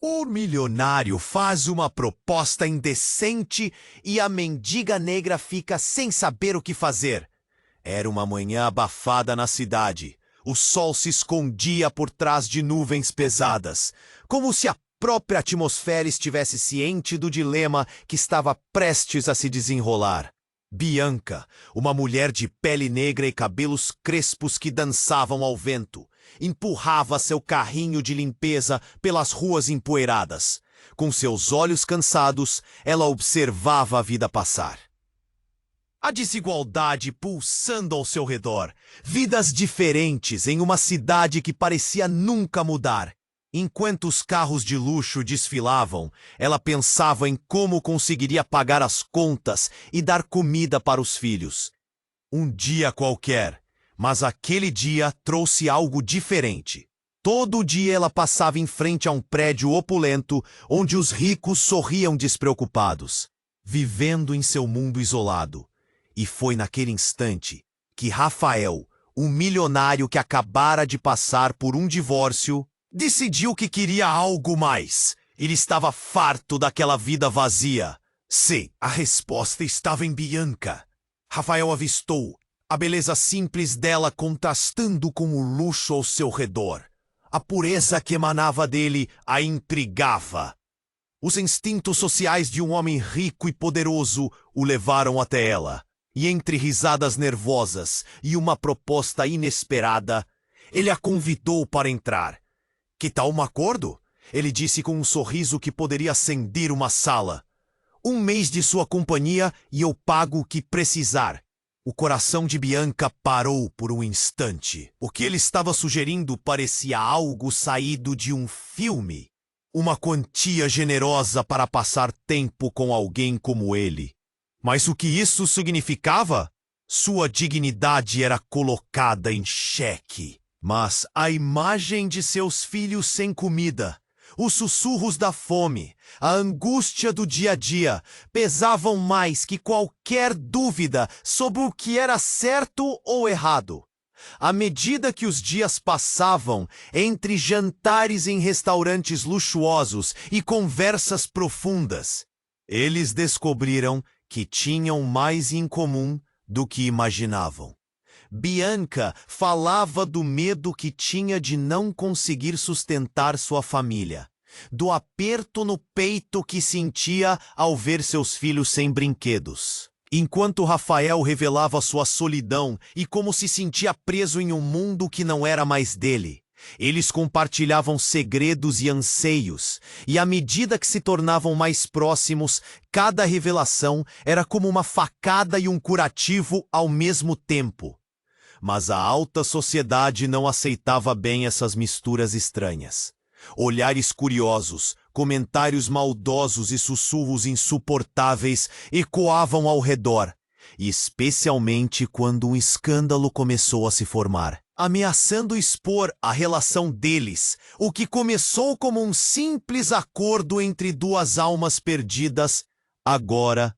O milionário faz uma proposta indecente e a mendiga negra fica sem saber o que fazer. Era uma manhã abafada na cidade. O sol se escondia por trás de nuvens pesadas, como se a própria atmosfera estivesse ciente do dilema que estava prestes a se desenrolar. Bianca, uma mulher de pele negra e cabelos crespos que dançavam ao vento, empurrava seu carrinho de limpeza pelas ruas empoeiradas. Com seus olhos cansados, ela observava a vida passar. A desigualdade pulsando ao seu redor, vidas diferentes em uma cidade que parecia nunca mudar. Enquanto os carros de luxo desfilavam, ela pensava em como conseguiria pagar as contas e dar comida para os filhos. Um dia qualquer, mas aquele dia trouxe algo diferente. Todo dia ela passava em frente a um prédio opulento, onde os ricos sorriam despreocupados, vivendo em seu mundo isolado. E foi naquele instante que Rafael, um milionário que acabara de passar por um divórcio, decidiu que queria algo mais. Ele estava farto daquela vida vazia. Sim, a resposta estava em Bianca. Rafael avistou a beleza simples dela contrastando com o luxo ao seu redor. A pureza que emanava dele a intrigava. Os instintos sociais de um homem rico e poderoso o levaram até ela. E entre risadas nervosas e uma proposta inesperada, ele a convidou para entrar. Que tal um acordo? Ele disse com um sorriso que poderia acender uma sala. 1 mês de sua companhia e eu pago o que precisar. O coração de Bianca parou por um instante. O que ele estava sugerindo parecia algo saído de um filme. Uma quantia generosa para passar tempo com alguém como ele. Mas o que isso significava? Sua dignidade era colocada em xeque. Mas a imagem de seus filhos sem comida, os sussurros da fome, a angústia do dia a dia pesavam mais que qualquer dúvida sobre o que era certo ou errado. À medida que os dias passavam, entre jantares em restaurantes luxuosos e conversas profundas, eles descobriram que tinham mais em comum do que imaginavam. Bianca falava do medo que tinha de não conseguir sustentar sua família, do aperto no peito que sentia ao ver seus filhos sem brinquedos. Enquanto Rafael revelava sua solidão e como se sentia preso em um mundo que não era mais dele. Eles compartilhavam segredos e anseios, e à medida que se tornavam mais próximos, cada revelação era como uma facada e um curativo ao mesmo tempo. Mas a alta sociedade não aceitava bem essas misturas estranhas. Olhares curiosos, comentários maldosos e sussurros insuportáveis ecoavam ao redor, especialmente quando um escândalo começou a se formar, ameaçando expor a relação deles, o que começou como um simples acordo entre duas almas perdidas, agora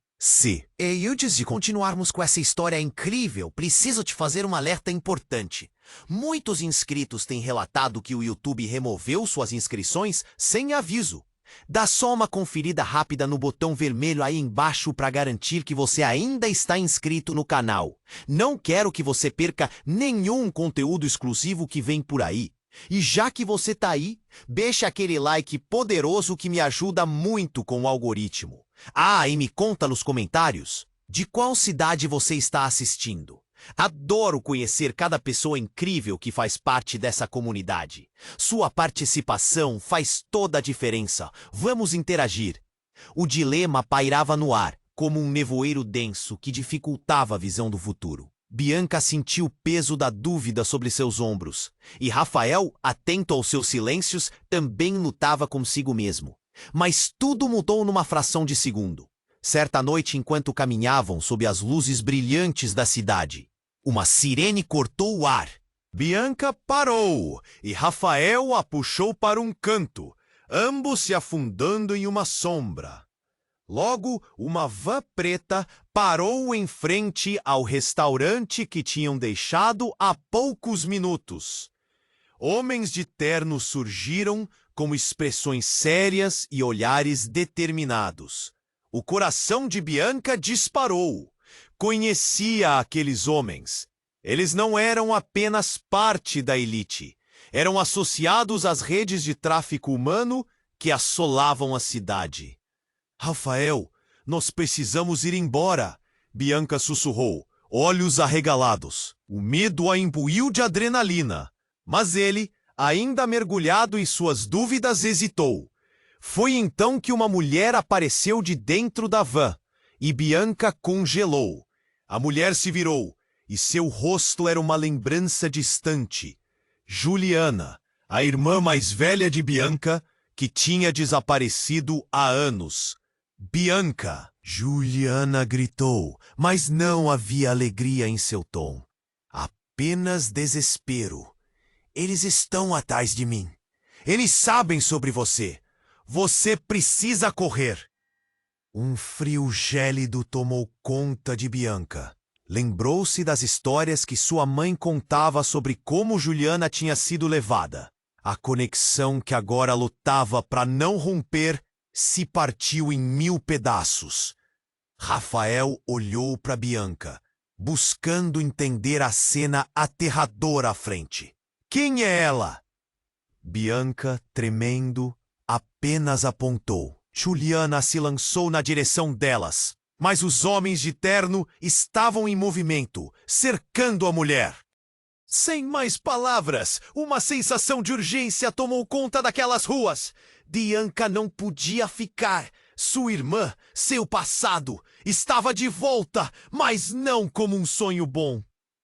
E antes de continuarmos com essa história incrível, preciso te fazer um alerta importante. Muitos inscritos têm relatado que o YouTube removeu suas inscrições sem aviso. Dá só uma conferida rápida no botão vermelho aí embaixo para garantir que você ainda está inscrito no canal. Não quero que você perca nenhum conteúdo exclusivo que vem por aí. E já que você tá aí, deixa aquele like poderoso que me ajuda muito com o algoritmo. Ah, e me conta nos comentários de qual cidade você está assistindo. Adoro conhecer cada pessoa incrível que faz parte dessa comunidade. Sua participação faz toda a diferença. Vamos interagir. O dilema pairava no ar, como um nevoeiro denso que dificultava a visão do futuro. Bianca sentiu o peso da dúvida sobre seus ombros. E Rafael, atento aos seus silêncios, também lutava consigo mesmo. Mas tudo mudou numa fração de segundo. Certa noite, enquanto caminhavam sob as luzes brilhantes da cidade, uma sirene cortou o ar. Bianca parou e Rafael a puxou para um canto, ambos se afundando em uma sombra. Logo, uma van preta parou em frente ao restaurante que tinham deixado há poucos minutos. Homens de terno surgiram, com expressões sérias e olhares determinados. O coração de Bianca disparou. Conhecia aqueles homens. Eles não eram apenas parte da elite. Eram associados às redes de tráfico humano que assolavam a cidade. Rafael, nós precisamos ir embora, Bianca sussurrou, olhos arregalados. O medo a imbuiu de adrenalina, mas ele, ainda mergulhado em suas dúvidas, hesitou. Foi então que uma mulher apareceu de dentro da van, e Bianca congelou. A mulher se virou, e seu rosto era uma lembrança distante. Juliana, a irmã mais velha de Bianca, que tinha desaparecido há anos. Bianca! Juliana gritou, mas não havia alegria em seu tom. Apenas desespero. Eles estão atrás de mim. Eles sabem sobre você. Você precisa correr. Um frio gélido tomou conta de Bianca. Lembrou-se das histórias que sua mãe contava sobre como Juliana tinha sido levada. A conexão que agora lutava para não romper se partiu em 1000 pedaços. Rafael olhou para Bianca, buscando entender a cena aterradora à frente. Quem é ela? Bianca, tremendo, apenas apontou. Juliana se lançou na direção delas, mas os homens de terno estavam em movimento, cercando a mulher. Sem mais palavras, uma sensação de urgência tomou conta daquelas ruas. Bianca não podia ficar. Sua irmã, seu passado, estava de volta, mas não como um sonho bom.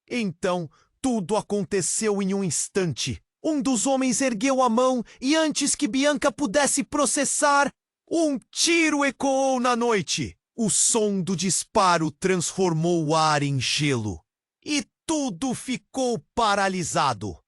Então, tudo aconteceu em um instante. Um dos homens ergueu a mão e antes que Bianca pudesse processar, um tiro ecoou na noite. O som do disparo transformou o ar em gelo. E tudo ficou paralisado.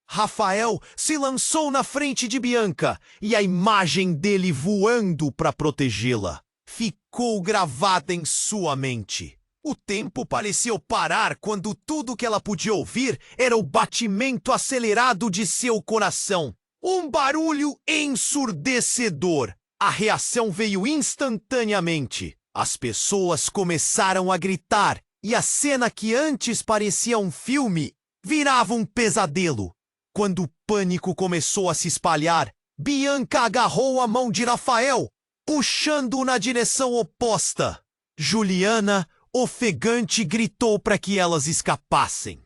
Rafael se lançou na frente de Bianca e a imagem dele voando para protegê-la ficou gravada em sua mente. O tempo pareceu parar quando tudo que ela podia ouvir era o batimento acelerado de seu coração. Um barulho ensurdecedor. A reação veio instantaneamente. As pessoas começaram a gritar e a cena que antes parecia um filme virava um pesadelo. Quando o pânico começou a se espalhar, Bianca agarrou a mão de Rafael, puxando-o na direção oposta. Juliana, ofegante, gritou para que elas escapassem.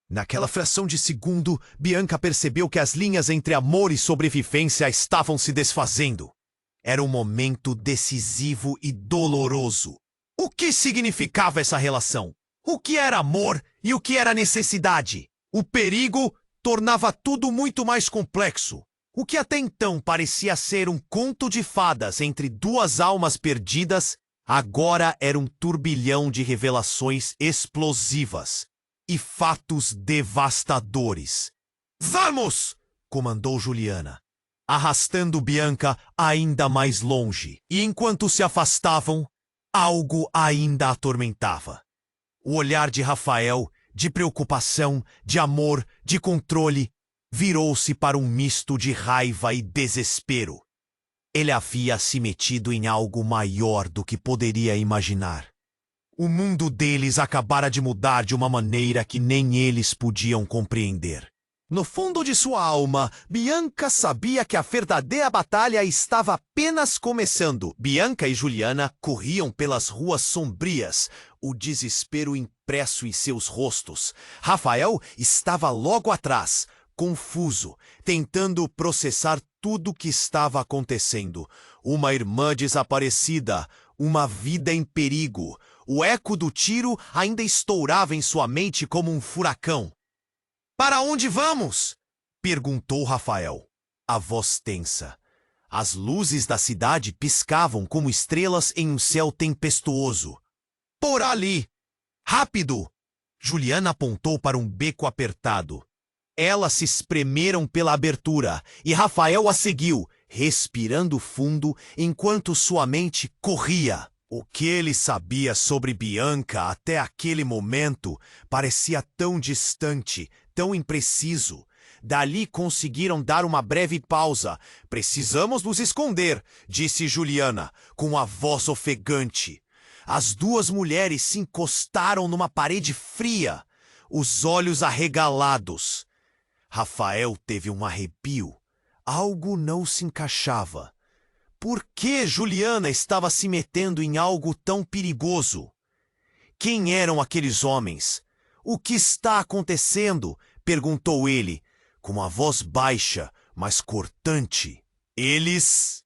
Naquela fração de segundo, Bianca percebeu que as linhas entre amor e sobrevivência estavam se desfazendo. Era um momento decisivo e doloroso. O que significava essa relação? O que era amor e o que era necessidade? O perigo tornava tudo muito mais complexo. O que até então parecia ser um conto de fadas entre duas almas perdidas, agora era um turbilhão de revelações explosivas e fatos devastadores. Vamos! Comandou Juliana, arrastando Bianca ainda mais longe. E enquanto se afastavam, algo ainda a atormentava. O olhar de Rafael, de preocupação, de amor, de controle, virou-se para um misto de raiva e desespero. Ele havia se metido em algo maior do que poderia imaginar. O mundo deles acabara de mudar de uma maneira que nem eles podiam compreender. No fundo de sua alma, Bianca sabia que a verdadeira batalha estava apenas começando. Bianca e Juliana corriam pelas ruas sombrias, o desespero impresso em seus rostos. Rafael estava logo atrás, confuso, tentando processar tudo o que estava acontecendo. Uma irmã desaparecida, uma vida em perigo. O eco do tiro ainda estourava em sua mente como um furacão. "Para onde vamos?" perguntou Rafael. A voz tensa. As luzes da cidade piscavam como estrelas em um céu tempestuoso. "Por ali! Rápido!" Juliana apontou para um beco apertado. Elas se espremeram pela abertura e Rafael a seguiu, respirando fundo enquanto sua mente corria. O que ele sabia sobre Bianca até aquele momento parecia tão distante, tão impreciso. Dali conseguiram dar uma breve pausa. Precisamos nos esconder, disse Juliana, com a voz ofegante. As duas mulheres se encostaram numa parede fria, os olhos arregalados. Rafael teve um arrepio. Algo não se encaixava. Por que Juliana estava se metendo em algo tão perigoso? Quem eram aqueles homens? O que está acontecendo? Perguntou ele, com a voz baixa, mas cortante. Eles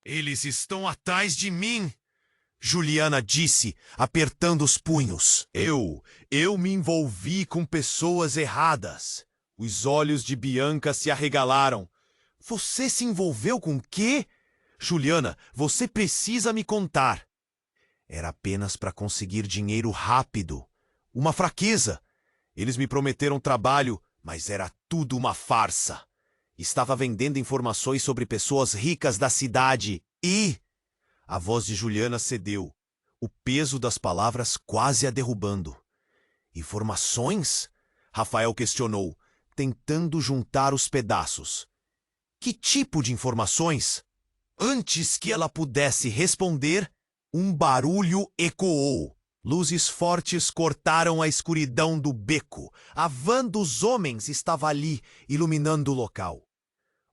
estão atrás de mim, Juliana disse, apertando os punhos. Eu me envolvi com pessoas erradas. Os olhos de Bianca se arregalaram. Você se envolveu com o quê? Juliana, você precisa me contar. Era apenas para conseguir dinheiro rápido. Uma fraqueza. Eles me prometeram trabalho, mas era tudo uma farsa. Estava vendendo informações sobre pessoas ricas da cidade e... A voz de Juliana cedeu, o peso das palavras quase a derrubando. Informações? Rafael questionou, tentando juntar os pedaços. Que tipo de informações? Antes que ela pudesse responder, um barulho ecoou. Luzes fortes cortaram a escuridão do beco. A van dos homens estava ali, iluminando o local.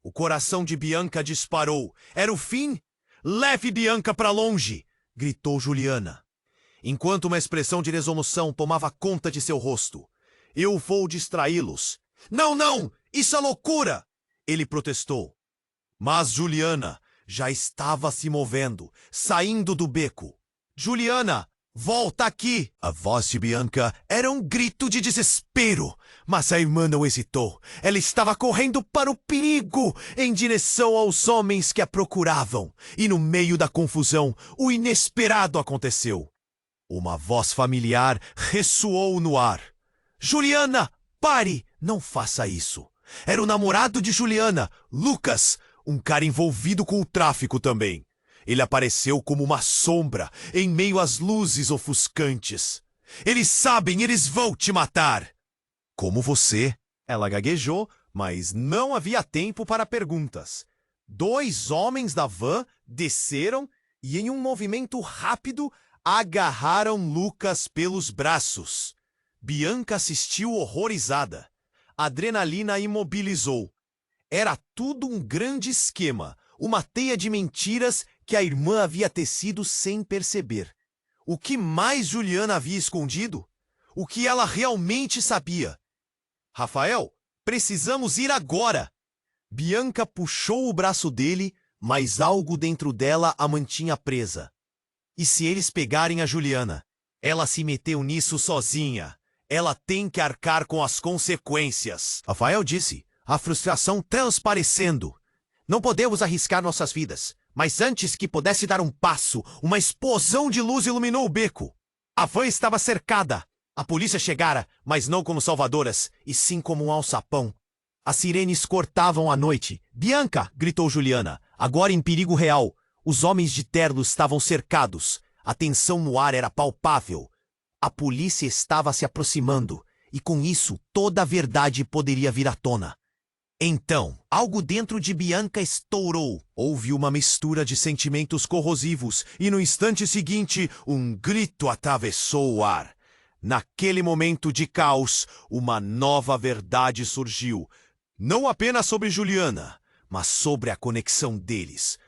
O coração de Bianca disparou. Era o fim? Leve Bianca para longe! Gritou Juliana, enquanto uma expressão de resolução tomava conta de seu rosto. Eu vou distraí-los. Não, não! Isso é loucura! Ele protestou. Mas Juliana já estava se movendo, saindo do beco. Juliana, volta aqui! A voz de Bianca era um grito de desespero, mas a irmã não hesitou. Ela estava correndo para o perigo, em direção aos homens que a procuravam. E no meio da confusão, o inesperado aconteceu. Uma voz familiar ressoou no ar. Juliana, pare! Não faça isso. Era o namorado de Juliana, Lucas, um cara envolvido com o tráfico também. Ele apareceu como uma sombra em meio às luzes ofuscantes. Eles sabem, eles vão te matar. Como você? Ela gaguejou, mas não havia tempo para perguntas. 2 homens da van desceram e, em um movimento rápido, agarraram Lucas pelos braços. Bianca assistiu horrorizada. A adrenalina a imobilizou. Era tudo um grande esquema, uma teia de mentiras que a irmã havia tecido sem perceber. O que mais Juliana havia escondido? O que ela realmente sabia? Rafael, precisamos ir agora! Bianca puxou o braço dele, mas algo dentro dela a mantinha presa. E se eles pegarem a Juliana? Ela se meteu nisso sozinha. Ela tem que arcar com as consequências. Rafael disse, a frustração transparecendo. Não podemos arriscar nossas vidas. Mas antes que pudesse dar um passo, uma explosão de luz iluminou o beco. A van estava cercada. A polícia chegara, mas não como salvadoras, e sim como um alçapão. As sirenes cortavam a noite. Bianca! Gritou Juliana, agora em perigo real. Os homens de terno estavam cercados. A tensão no ar era palpável. A polícia estava se aproximando, e com isso toda a verdade poderia vir à tona. Então, algo dentro de Bianca estourou. Houve uma mistura de sentimentos corrosivos e no instante seguinte, um grito atravessou o ar. Naquele momento de caos, uma nova verdade surgiu. Não apenas sobre Juliana, mas sobre a conexão deles.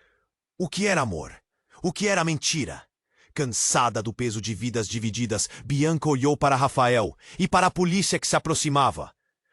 O que era amor? O que era mentira? Cansada do peso de vidas divididas, Bianca olhou para Rafael e para a polícia que se aproximava.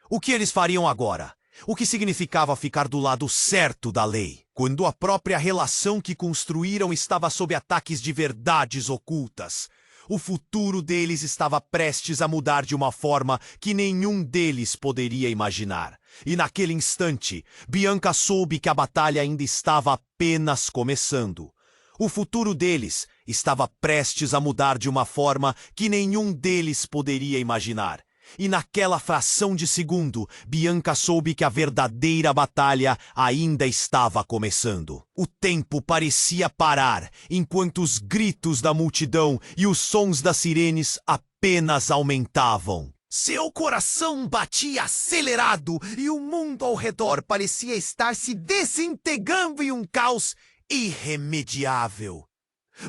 O que eles fariam agora? O que significava ficar do lado certo da lei, quando a própria relação que construíram estava sob ataques de verdades ocultas. O futuro deles estava prestes a mudar de uma forma que nenhum deles poderia imaginar. E naquele instante, Bianca soube que a batalha ainda estava apenas começando. O futuro deles estava prestes a mudar de uma forma que nenhum deles poderia imaginar. E naquela fração de segundo, Bianca soube que a verdadeira batalha ainda estava começando. O tempo parecia parar, enquanto os gritos da multidão e os sons das sirenes apenas aumentavam. Seu coração batia acelerado e o mundo ao redor parecia estar se desintegrando em um caos irremediável.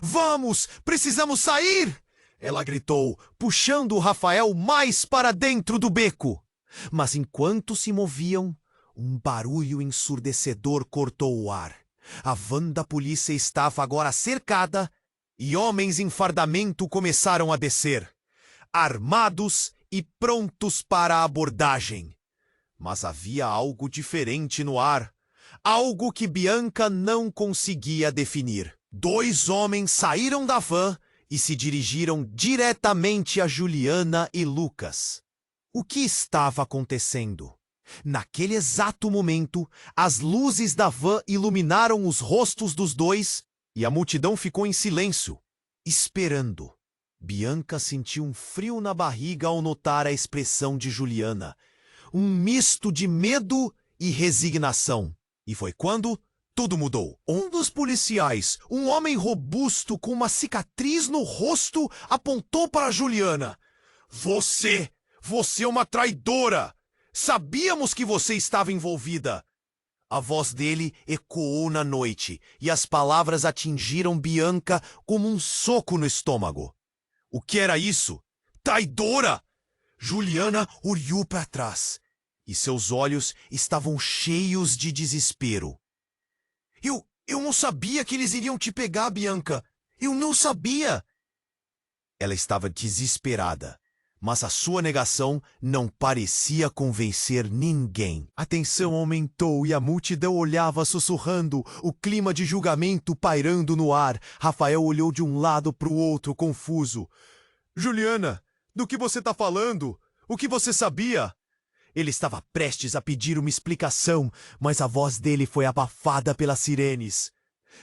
Vamos, precisamos sair! Ela gritou, puxando o Rafael mais para dentro do beco. Mas enquanto se moviam, um barulho ensurdecedor cortou o ar. A van da polícia estava agora cercada e homens em fardamento começaram a descer, armados e prontos para a abordagem. Mas havia algo diferente no ar, algo que Bianca não conseguia definir. 2 homens saíram da van e se dirigiram diretamente a Juliana e Lucas. O que estava acontecendo? Naquele exato momento, as luzes da van iluminaram os rostos dos dois e a multidão ficou em silêncio, esperando. Bianca sentiu um frio na barriga ao notar a expressão de Juliana, um misto de medo e resignação. E foi quando tudo mudou. Um dos policiais, um homem robusto com uma cicatriz no rosto, apontou para Juliana. Você é uma traidora! Sabíamos que você estava envolvida! A voz dele ecoou na noite e as palavras atingiram Bianca como um soco no estômago. O que era isso? Traidora! Juliana olhou para trás e seus olhos estavam cheios de desespero. Eu não sabia que eles iriam te pegar, Bianca. Eu não sabia. Ela estava desesperada, mas a sua negação não parecia convencer ninguém. A tensão aumentou e a multidão olhava sussurrando, o clima de julgamento pairando no ar. Rafael olhou de um lado para o outro, confuso. Juliana, do que você está falando? O que você sabia? Ele estava prestes a pedir uma explicação, mas a voz dele foi abafada pelas sirenes.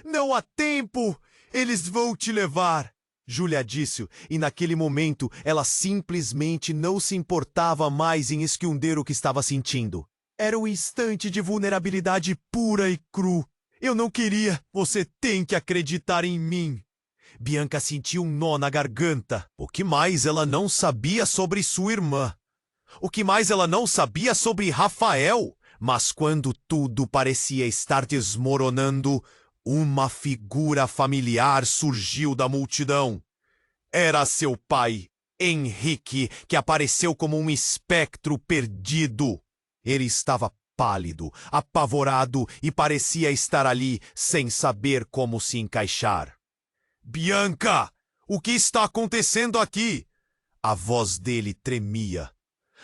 Não há tempo! Eles vão te levar! Júlia disse, e naquele momento ela simplesmente não se importava mais em esconder o que estava sentindo. Era um instante de vulnerabilidade pura e cru. Eu não queria. Você tem que acreditar em mim. Bianca sentiu um nó na garganta. O que mais ela não sabia sobre sua irmã? O que mais ela não sabia sobre Rafael? Mas quando tudo parecia estar desmoronando, uma figura familiar surgiu da multidão. Era seu pai, Henrique, que apareceu como um espectro perdido. Ele estava pálido, apavorado e parecia estar ali sem saber como se encaixar. Bianca, o que está acontecendo aqui? A voz dele tremia.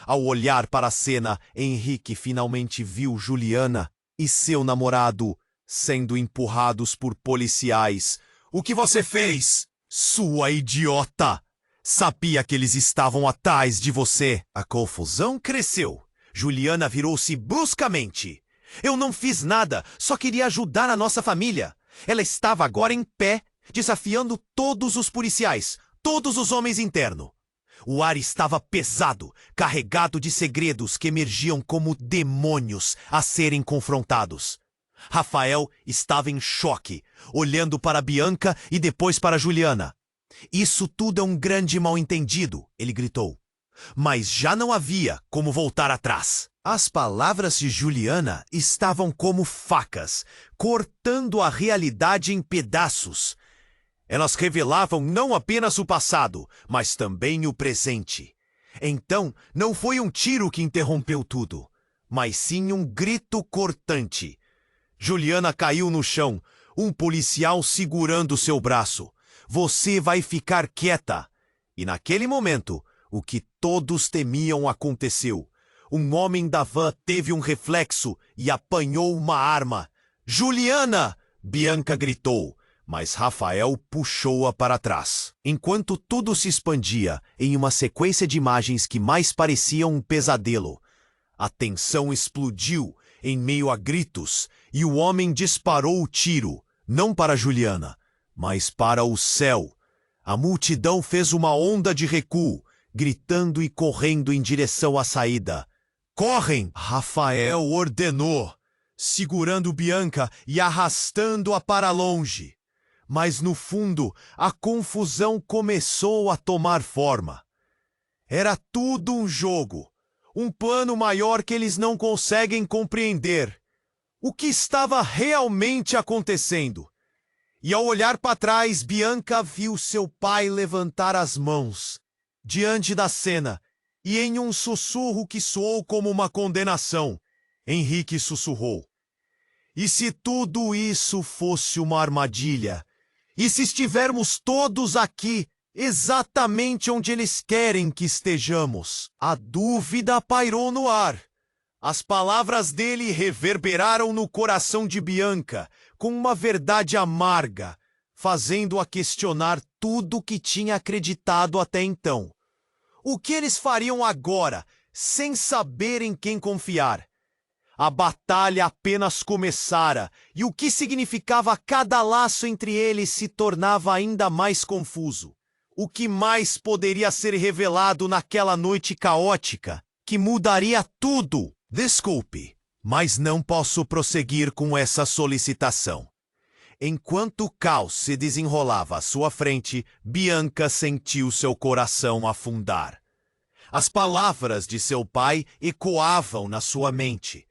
Ao olhar para a cena, Henrique finalmente viu Juliana e seu namorado sendo empurrados por policiais. O que você fez? Sua idiota! Sabia que eles estavam atrás de você. A confusão cresceu. Juliana virou-se bruscamente. Eu não fiz nada, só queria ajudar a nossa família. Ela estava agora em pé, desafiando todos os policiais, todos os homens internos. O ar estava pesado, carregado de segredos que emergiam como demônios a serem confrontados. Rafael estava em choque, olhando para Bianca e depois para Juliana. Isso tudo é um grande mal-entendido, ele gritou. Mas já não havia como voltar atrás. As palavras de Juliana estavam como facas, cortando a realidade em pedaços. Elas revelavam não apenas o passado, mas também o presente. Então, não foi um tiro que interrompeu tudo, mas sim um grito cortante. Juliana caiu no chão, um policial segurando seu braço. Você vai ficar quieta. E naquele momento, o que todos temiam aconteceu. Um homem da van teve um reflexo e apanhou uma arma. Juliana! Bianca gritou. Mas Rafael puxou-a para trás. Enquanto tudo se expandia em uma sequência de imagens que mais pareciam um pesadelo, a tensão explodiu em meio a gritos e o homem disparou o tiro, não para Juliana, mas para o céu. A multidão fez uma onda de recuo, gritando e correndo em direção à saída. Correm! Rafael ordenou, segurando Bianca e arrastando-a para longe. Mas no fundo, a confusão começou a tomar forma. Era tudo um jogo, um plano maior que eles não conseguem compreender. O que estava realmente acontecendo? E ao olhar para trás, Bianca viu seu pai levantar as mãos diante da cena, e em um sussurro que soou como uma condenação, Henrique sussurrou: "E se tudo isso fosse uma armadilha? E se estivermos todos aqui, exatamente onde eles querem que estejamos?" A dúvida pairou no ar. As palavras dele reverberaram no coração de Bianca com uma verdade amarga, fazendo-a questionar tudo o que tinha acreditado até então. O que eles fariam agora, sem saber em quem confiar? A batalha apenas começara, e o que significava cada laço entre eles se tornava ainda mais confuso. O que mais poderia ser revelado naquela noite caótica, que mudaria tudo? Desculpe, mas não posso prosseguir com essa solicitação. Enquanto o caos se desenrolava à sua frente, Bianca sentiu seu coração afundar. As palavras de seu pai ecoavam na sua mente,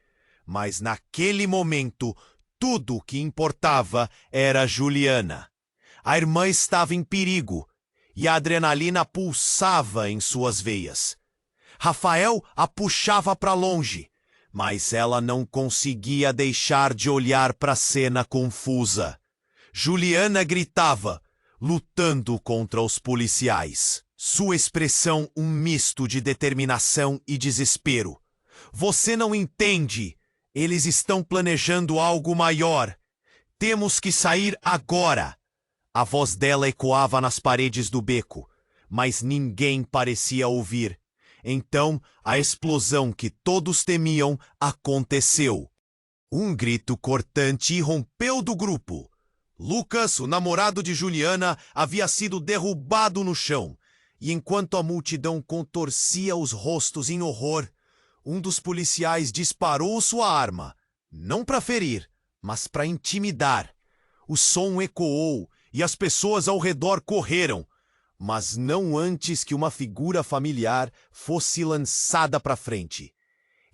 mas naquele momento tudo o que importava era Juliana. A irmã estava em perigo e a adrenalina pulsava em suas veias. Rafael a puxava para longe, mas ela não conseguia deixar de olhar para a cena confusa. Juliana gritava, lutando contra os policiais. Sua expressão um misto de determinação e desespero. "Você não entende. Eles estão planejando algo maior. Temos que sair agora." A voz dela ecoava nas paredes do beco, mas ninguém parecia ouvir. Então, a explosão que todos temiam aconteceu. Um grito cortante irrompeu do grupo. Lucas, o namorado de Juliana, havia sido derrubado no chão, e enquanto a multidão contorcia os rostos em horror, um dos policiais disparou sua arma, não para ferir, mas para intimidar. O som ecoou e as pessoas ao redor correram, mas não antes que uma figura familiar fosse lançada para frente.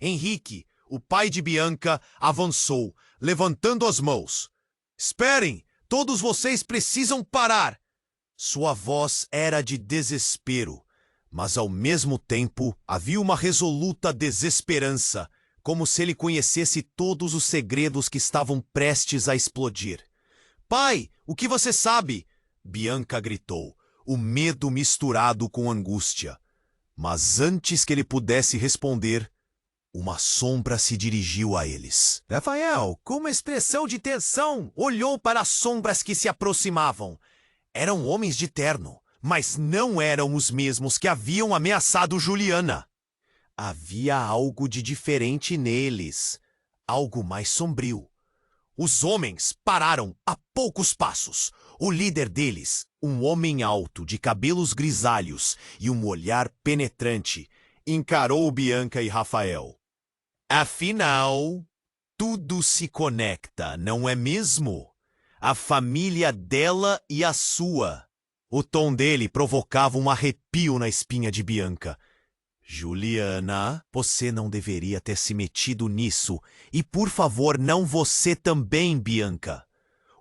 Henrique, o pai de Bianca, avançou, levantando as mãos. "Esperem! Todos vocês precisam parar!" Sua voz era de desespero, mas ao mesmo tempo havia uma resoluta desesperança, como se ele conhecesse todos os segredos que estavam prestes a explodir. "Pai, o que você sabe?" Bianca gritou, o medo misturado com angústia. Mas antes que ele pudesse responder, uma sombra se dirigiu a eles. Rafael, com uma expressão de tensão, olhou para as sombras que se aproximavam. Eram homens de terno, mas não eram os mesmos que haviam ameaçado Juliana. Havia algo de diferente neles, algo mais sombrio. Os homens pararam a poucos passos. O líder deles, um homem alto, de cabelos grisalhos e um olhar penetrante, encarou Bianca e Rafael. "Afinal, tudo se conecta, não é mesmo? A família dela e a sua." O tom dele provocava um arrepio na espinha de Bianca. "Juliana, você não deveria ter se metido nisso. E por favor, não você também, Bianca."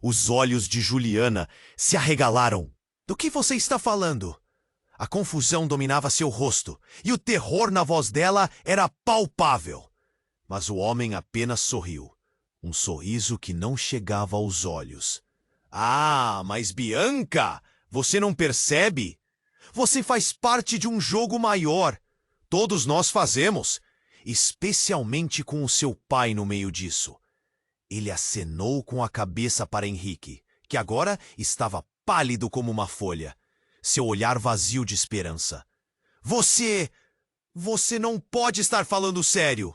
Os olhos de Juliana se arregalaram. "Do que você está falando?" A confusão dominava seu rosto, e o terror na voz dela era palpável. Mas o homem apenas sorriu. Um sorriso que não chegava aos olhos. "Ah, mas Bianca, você não percebe? Você faz parte de um jogo maior. Todos nós fazemos, especialmente com o seu pai no meio disso." Ele acenou com a cabeça para Henrique, que agora estava pálido como uma folha, seu olhar vazio de esperança. Você não pode estar falando sério!"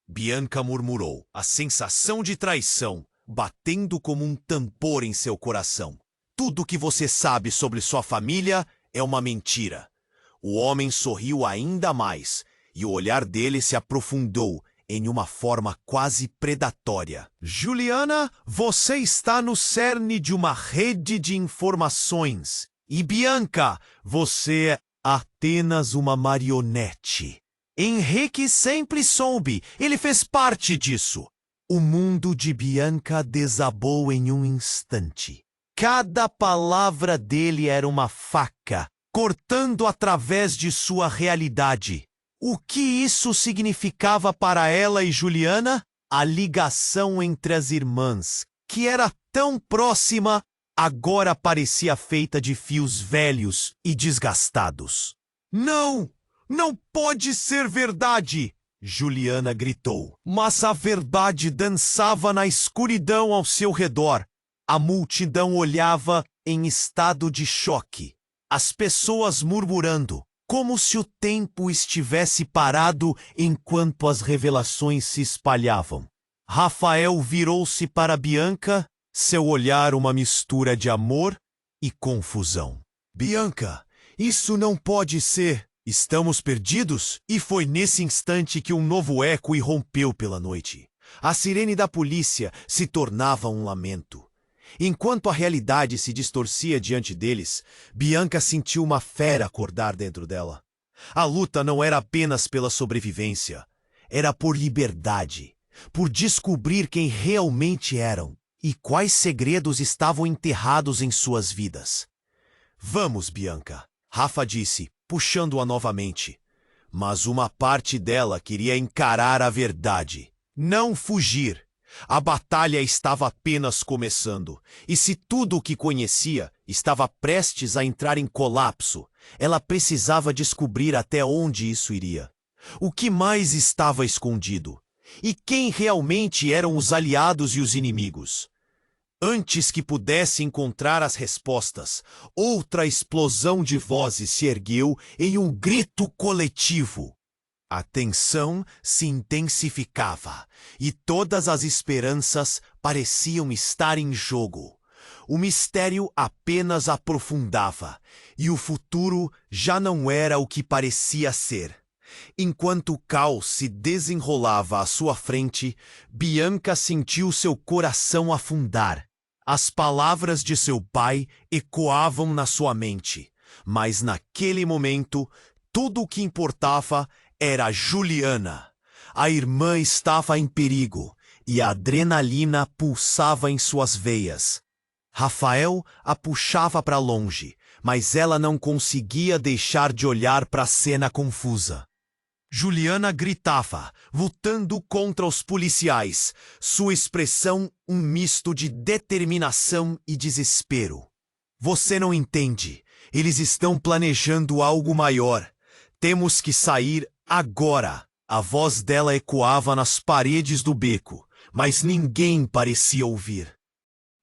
Bianca murmurou, a sensação de traição batendo como um tambor em seu coração. "Tudo que você sabe sobre sua família é uma mentira." O homem sorriu ainda mais, e o olhar dele se aprofundou em uma forma quase predatória. "Juliana, você está no cerne de uma rede de informações. E Bianca, você apenas uma marionete. Henrique sempre soube, ele fez parte disso. O mundo de Bianca desabou em um instante. Cada palavra dele era uma faca, cortando através de sua realidade. O que isso significava para ela e Juliana? A ligação entre as irmãs, que era tão próxima, agora parecia feita de fios velhos e desgastados. Não! Não pode ser verdade! Juliana gritou. Mas a verdade dançava na escuridão ao seu redor. A multidão olhava em estado de choque. As pessoas murmurando, como se o tempo estivesse parado enquanto as revelações se espalhavam. Rafael virou-se para Bianca, seu olhar uma mistura de amor e confusão. Bianca, isso não pode ser. Estamos perdidos? E foi nesse instante que um novo eco irrompeu pela noite. A sirene da polícia se tornava um lamento. Enquanto a realidade se distorcia diante deles, Bianca sentiu uma fera acordar dentro dela. A luta não era apenas pela sobrevivência, era por liberdade, por descobrir quem realmente eram e quais segredos estavam enterrados em suas vidas. Vamos, Bianca, Rafa disse, puxando-a novamente. Mas uma parte dela queria encarar a verdade, não fugir. A batalha estava apenas começando, e se tudo o que conhecia estava prestes a entrar em colapso, ela precisava descobrir até onde isso iria. O que mais estava escondido? E quem realmente eram os aliados e os inimigos? Antes que pudesse encontrar as respostas, outra explosão de vozes se ergueu em um grito coletivo. A tensão se intensificava e todas as esperanças pareciam estar em jogo. O mistério apenas aprofundava e o futuro já não era o que parecia ser. Enquanto o caos se desenrolava à sua frente, Bianca sentiu seu coração afundar. As palavras de seu pai ecoavam na sua mente, mas naquele momento, tudo o que importava era Juliana. A irmã estava em perigo e a adrenalina pulsava em suas veias. Rafael a puxava para longe, mas ela não conseguia deixar de olhar para a cena confusa. Juliana gritava, lutando contra os policiais, sua expressão um misto de determinação e desespero. Você não entende. Eles estão planejando algo maior. Temos que sair agora. A voz dela ecoava nas paredes do beco, mas ninguém parecia ouvir.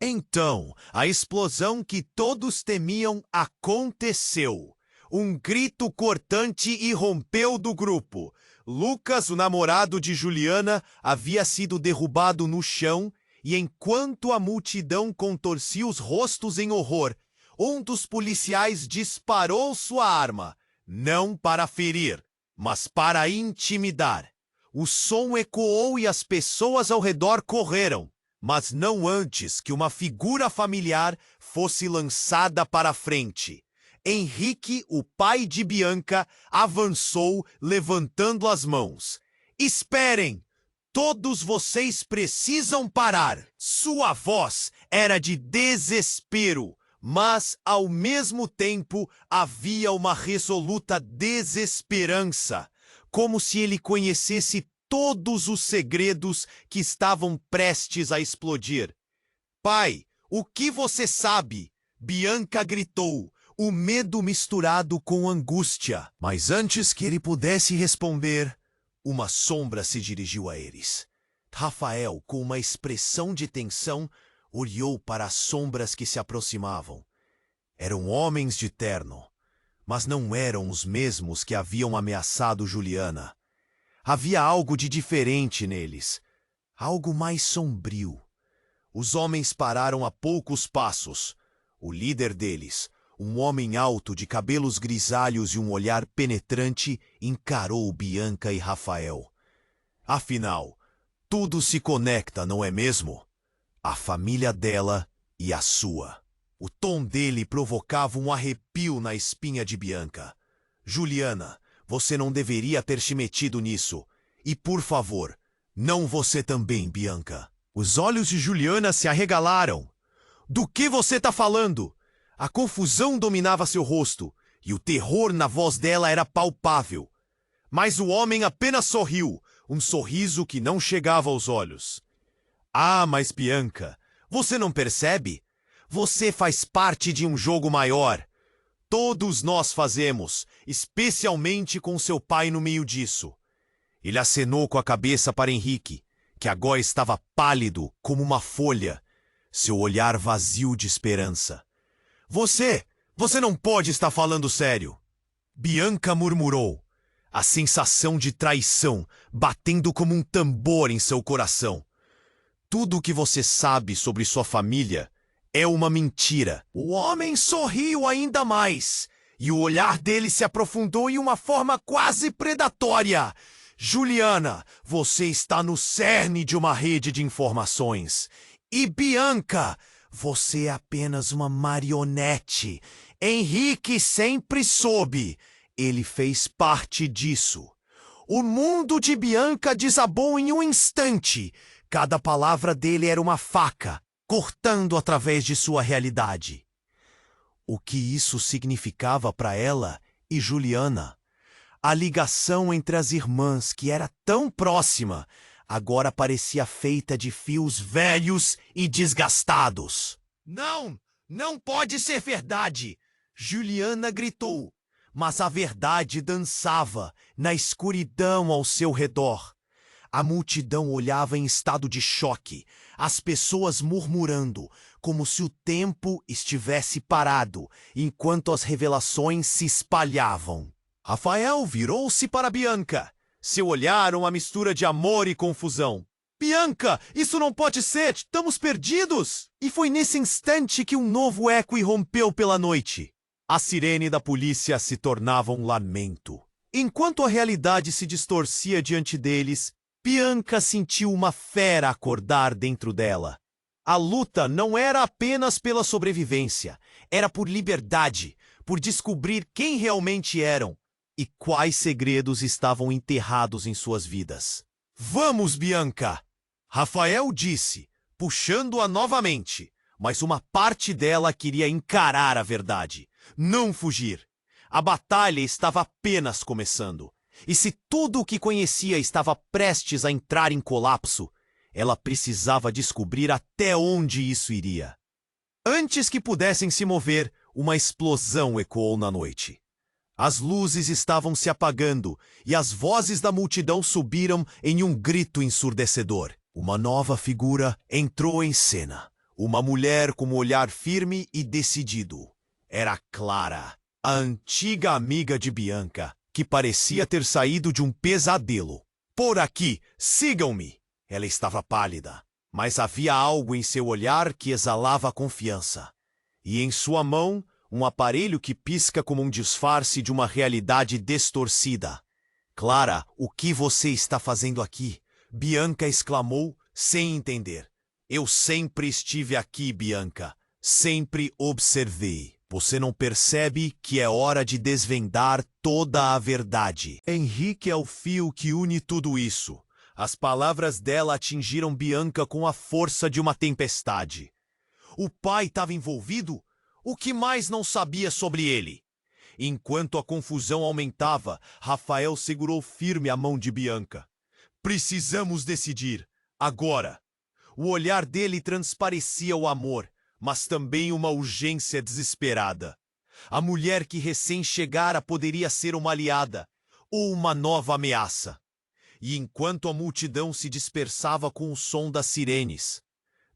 Então, a explosão que todos temiam aconteceu. Um grito cortante irrompeu do grupo. Lucas, o namorado de Juliana, havia sido derrubado no chão e enquanto a multidão contorcia os rostos em horror, um dos policiais disparou sua arma, não para ferir, mas para intimidar. O som ecoou e as pessoas ao redor correram, mas não antes que uma figura familiar fosse lançada para a frente. Henrique, o pai de Bianca, avançou levantando as mãos. Esperem! Todos vocês precisam parar! Sua voz era de desespero, mas, ao mesmo tempo, havia uma resoluta desesperança, como se ele conhecesse todos os segredos que estavam prestes a explodir. Pai, o que você sabe? Bianca gritou, o medo misturado com angústia. Mas antes que ele pudesse responder, uma sombra se dirigiu a eles. Rafael, com uma expressão de tensão, olhou para as sombras que se aproximavam. Eram homens de terno, mas não eram os mesmos que haviam ameaçado Juliana. Havia algo de diferente neles, algo mais sombrio. Os homens pararam a poucos passos. O líder deles, um homem alto de cabelos grisalhos e um olhar penetrante, encarou Bianca e Rafael. Afinal, tudo se conecta, não é mesmo? A família dela e a sua. O tom dele provocava um arrepio na espinha de Bianca. Juliana, você não deveria ter se metido nisso. E, por favor, não você também, Bianca. Os olhos de Juliana se arregalaram. Do que você está falando? A confusão dominava seu rosto, e o terror na voz dela era palpável. Mas o homem apenas sorriu, um sorriso que não chegava aos olhos. Ah, mas Bianca, você não percebe? Você faz parte de um jogo maior. Todos nós fazemos, especialmente com seu pai no meio disso. Ele acenou com a cabeça para Henrique, que agora estava pálido como uma folha, seu olhar vazio de esperança. Você não pode estar falando sério. Bianca murmurou, a sensação de traição batendo como um tambor em seu coração. Tudo o que você sabe sobre sua família é uma mentira. O homem sorriu ainda mais, e o olhar dele se aprofundou em uma forma quase predatória. Juliana, você está no cerne de uma rede de informações. E Bianca, você é apenas uma marionete. Henrique sempre soube. Ele fez parte disso. O mundo de Bianca desabou em um instante. Cada palavra dele era uma faca, cortando através de sua realidade. O que isso significava para ela e Juliana? A ligação entre as irmãs, que era tão próxima, agora parecia feita de fios velhos e desgastados. Não pode ser verdade! Juliana gritou, mas a verdade dançava na escuridão ao seu redor. A multidão olhava em estado de choque, as pessoas murmurando, como se o tempo estivesse parado, enquanto as revelações se espalhavam. Rafael virou-se para Bianca. Seu olhar uma mistura de amor e confusão. Bianca, isso não pode ser! Estamos perdidos! E foi nesse instante que um novo eco irrompeu pela noite. A sirene da polícia se tornava um lamento. Enquanto a realidade se distorcia diante deles, Bianca sentiu uma fera acordar dentro dela. A luta não era apenas pela sobrevivência, era por liberdade, por descobrir quem realmente eram e quais segredos estavam enterrados em suas vidas. Vamos, Bianca! Rafael disse, puxando-a novamente, mas uma parte dela queria encarar a verdade, não fugir. A batalha estava apenas começando. E se tudo o que conhecia estava prestes a entrar em colapso, ela precisava descobrir até onde isso iria. Antes que pudessem se mover, uma explosão ecoou na noite. As luzes estavam se apagando e as vozes da multidão subiram em um grito ensurdecedor. Uma nova figura entrou em cena. Uma mulher com um olhar firme e decidido. Era Clara, a antiga amiga de Bianca, que parecia ter saído de um pesadelo. Por aqui, sigam-me! Ela estava pálida, mas havia algo em seu olhar que exalava confiança. E em sua mão, um aparelho que pisca como um disfarce de uma realidade distorcida. Clara, o que você está fazendo aqui? Bianca exclamou, sem entender. Eu sempre estive aqui, Bianca. Sempre observei. Você não percebe que é hora de desvendar toda a verdade. Henrique é o fio que une tudo isso. As palavras dela atingiram Bianca com a força de uma tempestade. O pai estava envolvido? O que mais não sabia sobre ele? Enquanto a confusão aumentava, Rafael segurou firme a mão de Bianca. Precisamos decidir, agora. O olhar dele transparecia o amor, mas também uma urgência desesperada. A mulher que recém chegara poderia ser uma aliada ou uma nova ameaça. E enquanto a multidão se dispersava com o som das sirenes,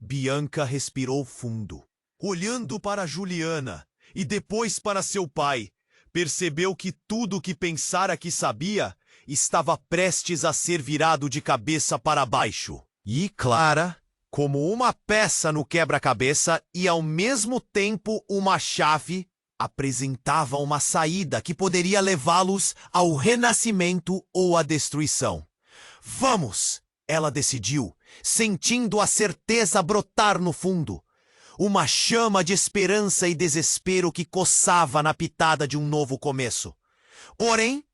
Bianca respirou fundo. Olhando para Juliana e depois para seu pai, percebeu que tudo o que pensara que sabia estava prestes a ser virado de cabeça para baixo. E Clara, como uma peça no quebra-cabeça e ao mesmo tempo uma chave, apresentava uma saída que poderia levá-los ao renascimento ou à destruição. Vamos! Ela decidiu, sentindo a certeza brotar no fundo. Uma chama de esperança e desespero que coçava na pitada de um novo começo. Porém,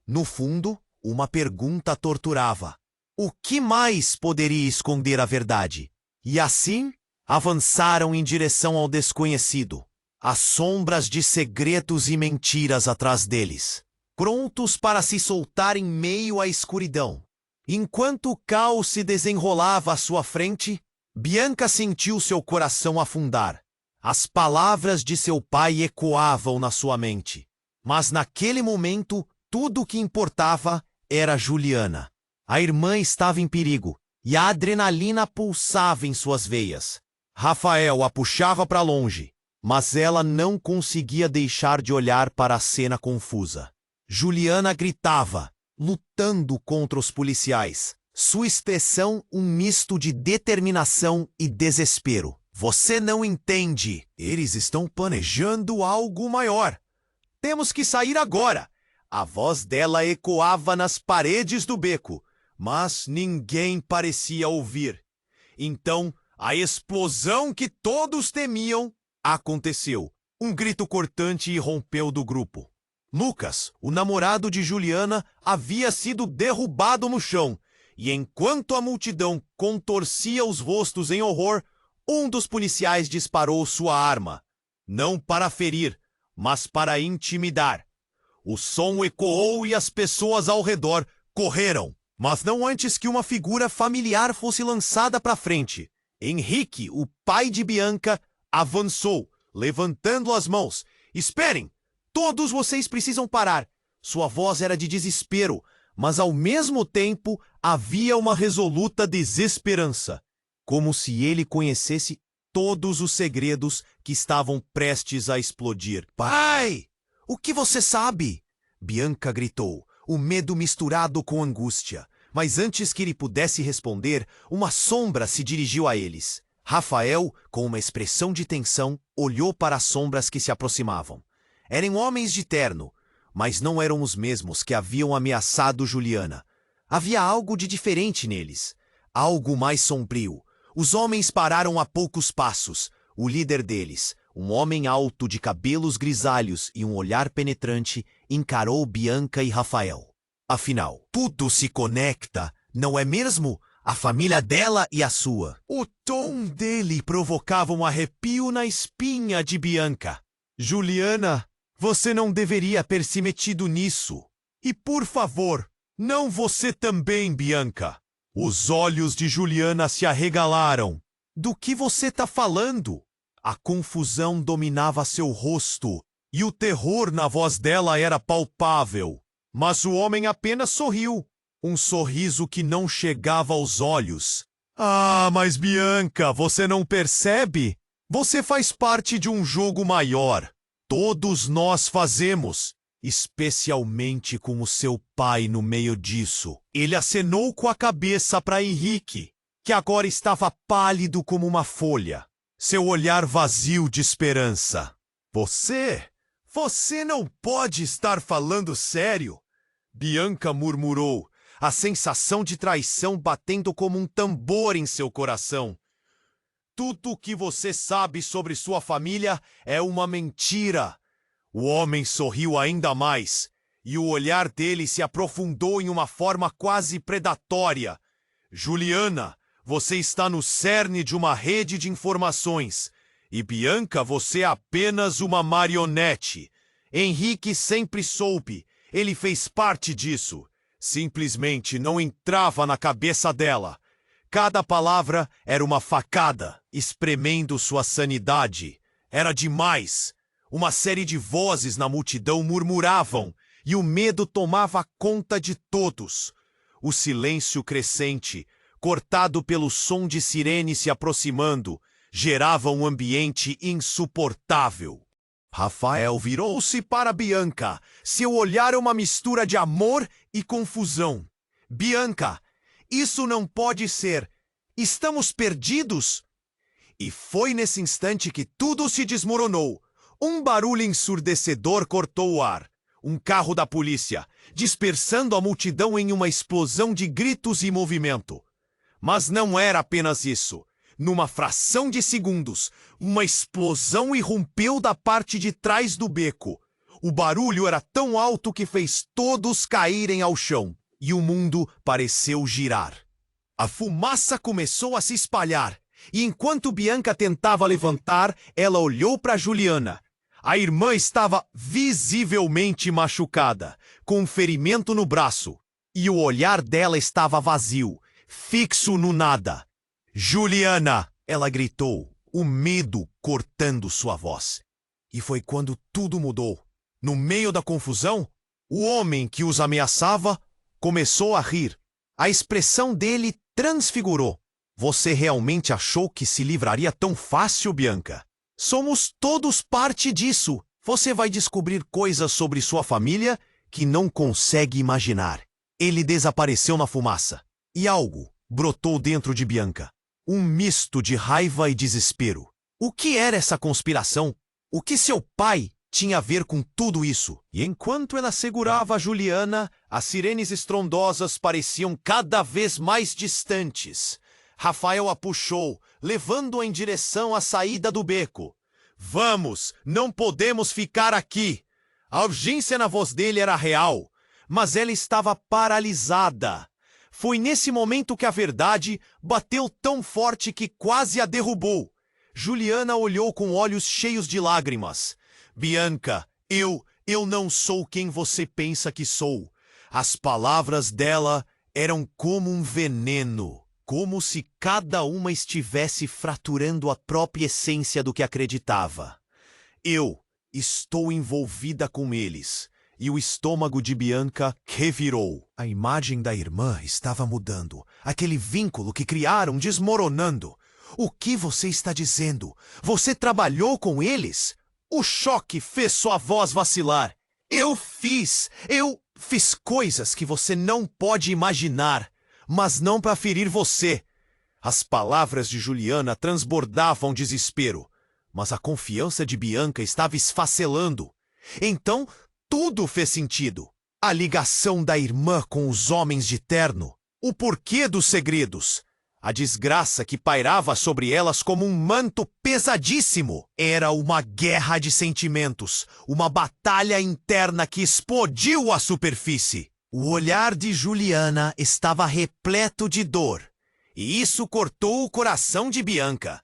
no fundo, uma pergunta torturava. O que mais poderia esconder a verdade? E assim, avançaram em direção ao desconhecido, as sombras de segredos e mentiras atrás deles, prontos para se soltar em meio à escuridão. Enquanto o caos se desenrolava à sua frente, Bianca sentiu seu coração afundar. As palavras de seu pai ecoavam na sua mente. Mas naquele momento, tudo o que importava era Juliana. A irmã estava em perigo, e a adrenalina pulsava em suas veias. Rafael a puxava para longe, mas ela não conseguia deixar de olhar para a cena confusa. Juliana gritava, lutando contra os policiais. Sua expressão um misto de determinação e desespero. Você não entende. Eles estão planejando algo maior. Temos que sair agora. A voz dela ecoava nas paredes do beco, mas ninguém parecia ouvir. Então, a explosão que todos temiam aconteceu. Um grito cortante irrompeu do grupo. Lucas, o namorado de Juliana, havia sido derrubado no chão, e enquanto a multidão contorcia os rostos em horror, um dos policiais disparou sua arma, não para ferir, mas para intimidar. O som ecoou e as pessoas ao redor correram, mas não antes que uma figura familiar fosse lançada para frente. Henrique, o pai de Bianca, avançou, levantando as mãos. Esperem! Todos vocês precisam parar. Sua voz era de desespero, mas ao mesmo tempo havia uma resoluta desesperança, como se ele conhecesse todos os segredos que estavam prestes a explodir. Pai! O que você sabe? Bianca gritou, o medo misturado com angústia. Mas antes que ele pudesse responder, uma sombra se dirigiu a eles. Rafael, com uma expressão de tensão, olhou para as sombras que se aproximavam. Eram homens de terno, mas não eram os mesmos que haviam ameaçado Juliana. Havia algo de diferente neles, algo mais sombrio. Os homens pararam a poucos passos. O líder deles, um homem alto de cabelos grisalhos e um olhar penetrante, encarou Bianca e Rafael. Afinal, tudo se conecta, não é mesmo? A família dela e a sua. O tom dele provocava um arrepio na espinha de Bianca. Juliana, você não deveria ter se metido nisso. E por favor, não você também, Bianca. Os olhos de Juliana se arregalaram. Do que você tá falando? A confusão dominava seu rosto, e o terror na voz dela era palpável. Mas o homem apenas sorriu, um sorriso que não chegava aos olhos. Ah, mas Bianca, você não percebe? Você faz parte de um jogo maior. Todos nós fazemos, especialmente com o seu pai no meio disso. Ele acenou com a cabeça para Henrique, que agora estava pálido como uma folha, seu olhar vazio de esperança. Você não pode estar falando sério? Bianca murmurou, a sensação de traição batendo como um tambor em seu coração. Tudo o que você sabe sobre sua família é uma mentira. O homem sorriu ainda mais, e o olhar dele se aprofundou em uma forma quase predatória. Juliana, você está no cerne de uma rede de informações. E Bianca, você é apenas uma marionete. Henrique sempre soube. Ele fez parte disso. Simplesmente não entrava na cabeça dela. Cada palavra era uma facada, espremendo sua sanidade. Era demais. Uma série de vozes na multidão murmuravam, e o medo tomava conta de todos. O silêncio crescente, cortado pelo som de sirene se aproximando, gerava um ambiente insuportável. Rafael virou-se para Bianca. Seu olhar é uma mistura de amor e confusão. Bianca, isso não pode ser. Estamos perdidos? E foi nesse instante que tudo se desmoronou. Um barulho ensurdecedor cortou o ar. Um carro da polícia, dispersando a multidão em uma explosão de gritos e movimento. Mas não era apenas isso. Numa fração de segundos, uma explosão irrompeu da parte de trás do beco. O barulho era tão alto que fez todos caírem ao chão, e o mundo pareceu girar. A fumaça começou a se espalhar, e enquanto Bianca tentava levantar, ela olhou para Juliana. A irmã estava visivelmente machucada, com um ferimento no braço, e o olhar dela estava vazio, fixo no nada. "Juliana!" ela gritou, o medo cortando sua voz. E foi quando tudo mudou. No meio da confusão, o homem que os ameaçava começou a rir. A expressão dele transfigurou. "Você realmente achou que se livraria tão fácil, Bianca? Somos todos parte disso. Você vai descobrir coisas sobre sua família que não consegue imaginar." Ele desapareceu na fumaça, e algo brotou dentro de Bianca. Um misto de raiva e desespero. O que era essa conspiração? O que seu pai tinha a ver com tudo isso? E enquanto ela segurava a Juliana, as sirenes estrondosas pareciam cada vez mais distantes. Rafael a puxou, levando-a em direção à saída do beco. "Vamos, não podemos ficar aqui." A urgência na voz dele era real, mas ela estava paralisada. Foi nesse momento que a verdade bateu tão forte que quase a derrubou. Juliana olhou com olhos cheios de lágrimas. "Bianca, eu não sou quem você pensa que sou." As palavras dela eram como um veneno, como se cada uma estivesse fraturando a própria essência do que acreditava. "Eu estou envolvida com eles." E o estômago de Bianca revirou. A imagem da irmã estava mudando. Aquele vínculo que criaram desmoronando. "O que você está dizendo? Você trabalhou com eles?" O choque fez sua voz vacilar. Eu fiz coisas que você não pode imaginar, mas não para ferir você." As palavras de Juliana transbordavam desespero, mas a confiança de Bianca estava esfacelando. Então, tudo fez sentido. A ligação da irmã com os homens de terno. O porquê dos segredos. A desgraça que pairava sobre elas como um manto pesadíssimo. Era uma guerra de sentimentos. Uma batalha interna que explodiu à superfície. O olhar de Juliana estava repleto de dor. E isso cortou o coração de Bianca.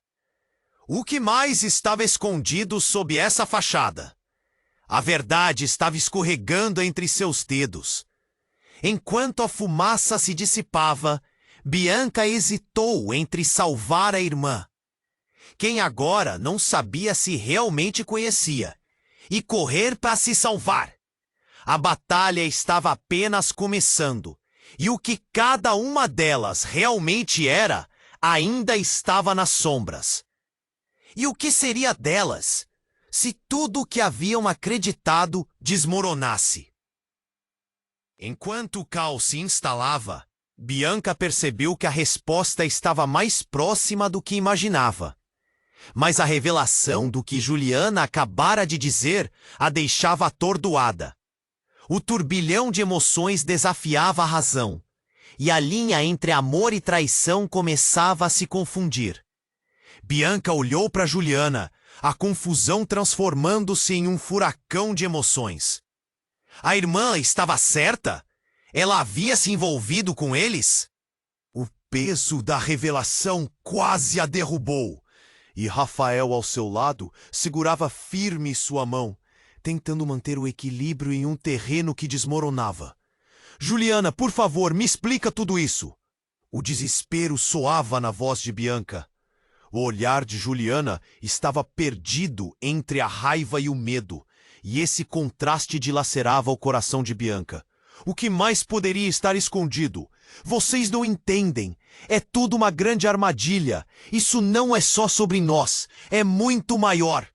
O que mais estava escondido sob essa fachada? A verdade estava escorregando entre seus dedos. Enquanto a fumaça se dissipava, Bianca hesitou entre salvar a irmã, quem agora não sabia se realmente conhecia, e correr para se salvar. A batalha estava apenas começando, e o que cada uma delas realmente era, ainda estava nas sombras. E o que seria delas se tudo o que haviam acreditado desmoronasse? Enquanto o caos se instalava, Bianca percebeu que a resposta estava mais próxima do que imaginava. Mas a revelação do que Juliana acabara de dizer a deixava atordoada. O turbilhão de emoções desafiava a razão, e a linha entre amor e traição começava a se confundir. Bianca olhou para Juliana, a confusão transformando-se em um furacão de emoções. A irmã estava certa? Ela havia se envolvido com eles? O peso da revelação quase a derrubou, e Rafael ao seu lado segurava firme sua mão, tentando manter o equilíbrio em um terreno que desmoronava. "Juliana, por favor, me explica tudo isso." O desespero soava na voz de Bianca. O olhar de Juliana estava perdido entre a raiva e o medo, e esse contraste dilacerava o coração de Bianca. O que mais poderia estar escondido? Vocês não entendem. É tudo uma grande armadilha. Isso não é só sobre nós. É muito maior.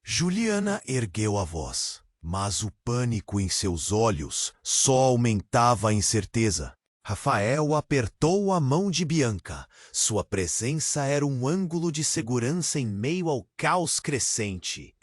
Juliana ergueu a voz, mas o pânico em seus olhos só aumentava a incerteza. Rafael apertou a mão de Bianca. Sua presença era um ângulo de segurança em meio ao caos crescente.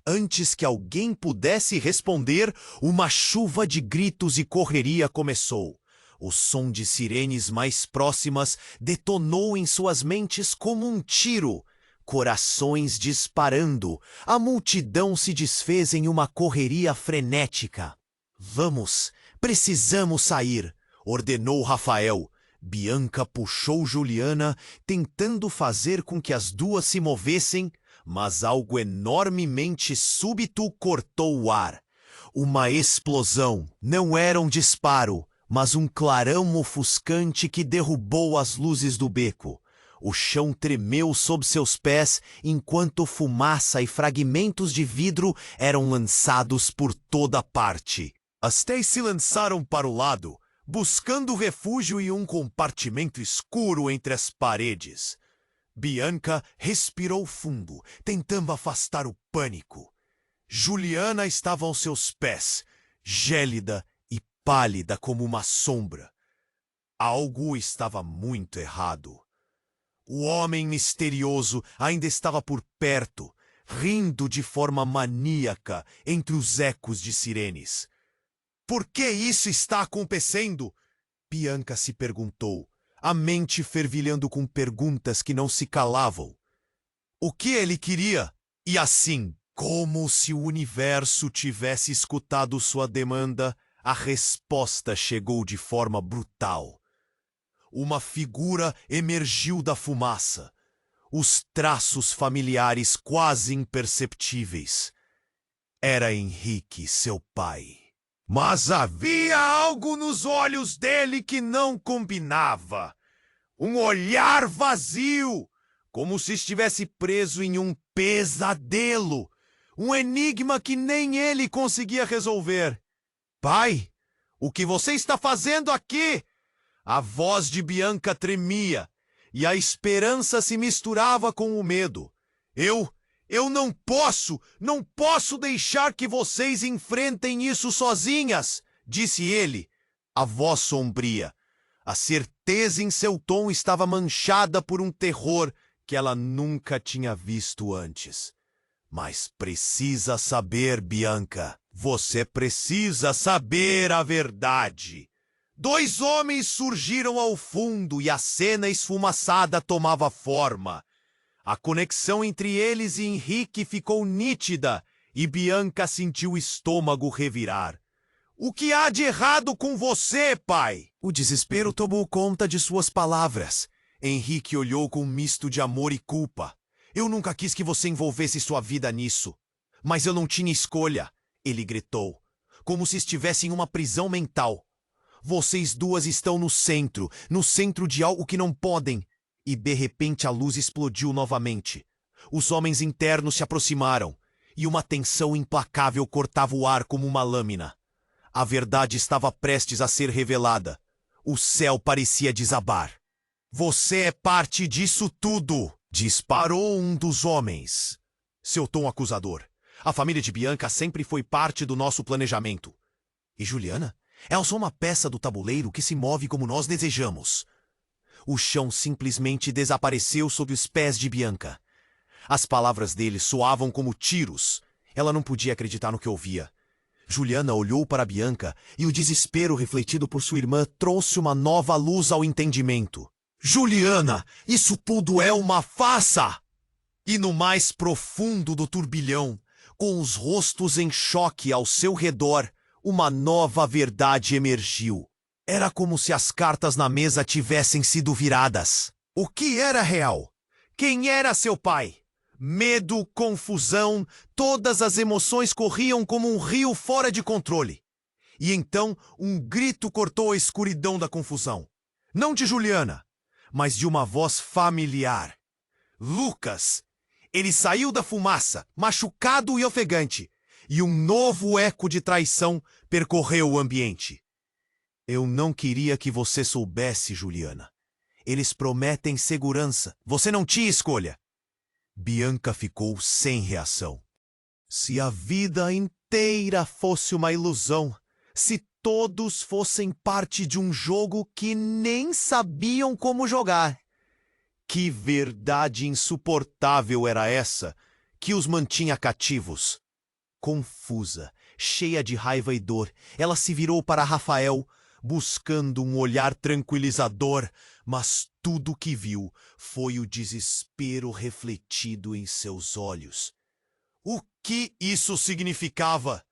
Antes que alguém pudesse responder, uma chuva de gritos e correria começou. O som de sirenes mais próximas detonou em suas mentes como um tiro. Corações disparando, a multidão se desfez em uma correria frenética. Vamos, precisamos sair, ordenou Rafael. Bianca puxou Juliana, tentando fazer com que as duas se movessem, mas algo enormemente súbito cortou o ar. Uma explosão. Não era um disparo, mas um clarão ofuscante que derrubou as luzes do beco. O chão tremeu sob seus pés enquanto fumaça e fragmentos de vidro eram lançados por toda parte. As 10 se lançaram para o lado, buscando refúgio em um compartimento escuro entre as paredes. Bianca respirou fundo, tentando afastar o pânico. Juliana estava aos seus pés, gélida e pálida como uma sombra. Algo estava muito errado. O homem misterioso ainda estava por perto, rindo de forma maníaca entre os ecos de sirenes. Por que isso está acontecendo? Bianca se perguntou, a mente fervilhando com perguntas que não se calavam. O que ele queria? E assim, como se o universo tivesse escutado sua demanda, a resposta chegou de forma brutal. Uma figura emergiu da fumaça, os traços familiares quase imperceptíveis. Era Henrique, seu pai. Mas havia algo nos olhos dele que não combinava. Um olhar vazio, como se estivesse preso em um pesadelo. Um enigma que nem ele conseguia resolver. Pai, o que você está fazendo aqui? A voz de Bianca tremia, e a esperança se misturava com o medo. Eu não posso deixar que vocês enfrentem isso sozinhas, disse ele, a voz sombria. A certeza em seu tom estava manchada por um terror que ela nunca tinha visto antes. Mas precisa saber, Bianca. Você precisa saber a verdade. 2 homens surgiram ao fundo e a cena esfumaçada tomava forma. A conexão entre eles e Henrique ficou nítida e Bianca sentiu o estômago revirar. O que há de errado com você, pai? O desespero tomou conta de suas palavras. Henrique olhou com um misto de amor e culpa. Eu nunca quis que você envolvesse sua vida nisso. Mas eu não tinha escolha, ele gritou, como se estivesse em uma prisão mental. Vocês duas estão no centro de algo que não podem. E de repente a luz explodiu novamente. Os homens internos se aproximaram, e uma tensão implacável cortava o ar como uma lâmina. A verdade estava prestes a ser revelada. O céu parecia desabar. Você é parte disso tudo, disparou um dos homens. Seu tom acusador. A família de Bianca sempre foi parte do nosso planejamento. E Juliana? Ela é só uma peça do tabuleiro que se move como nós desejamos. O chão simplesmente desapareceu sob os pés de Bianca. As palavras dele soavam como tiros. Ela não podia acreditar no que ouvia. Juliana olhou para Bianca e o desespero refletido por sua irmã trouxe uma nova luz ao entendimento. Juliana, isso tudo é uma farsa! E no mais profundo do turbilhão, com os rostos em choque ao seu redor, uma nova verdade emergiu. Era como se as cartas na mesa tivessem sido viradas. O que era real? Quem era seu pai? Medo, confusão, todas as emoções corriam como um rio fora de controle. E então um grito cortou a escuridão da confusão. Não de Juliana, mas de uma voz familiar. Lucas! Ele saiu da fumaça, machucado e ofegante, e um novo eco de traição percorreu o ambiente. Eu não queria que você soubesse, Juliana. Eles prometem segurança. Você não tinha escolha. Bianca ficou sem reação. Se a vida inteira fosse uma ilusão, se todos fossem parte de um jogo que nem sabiam como jogar. Que verdade insuportável era essa que os mantinha cativos? Confusa, cheia de raiva e dor, ela se virou para Rafael, buscando um olhar tranquilizador, mas tudo o que viu foi o desespero refletido em seus olhos. O que isso significava?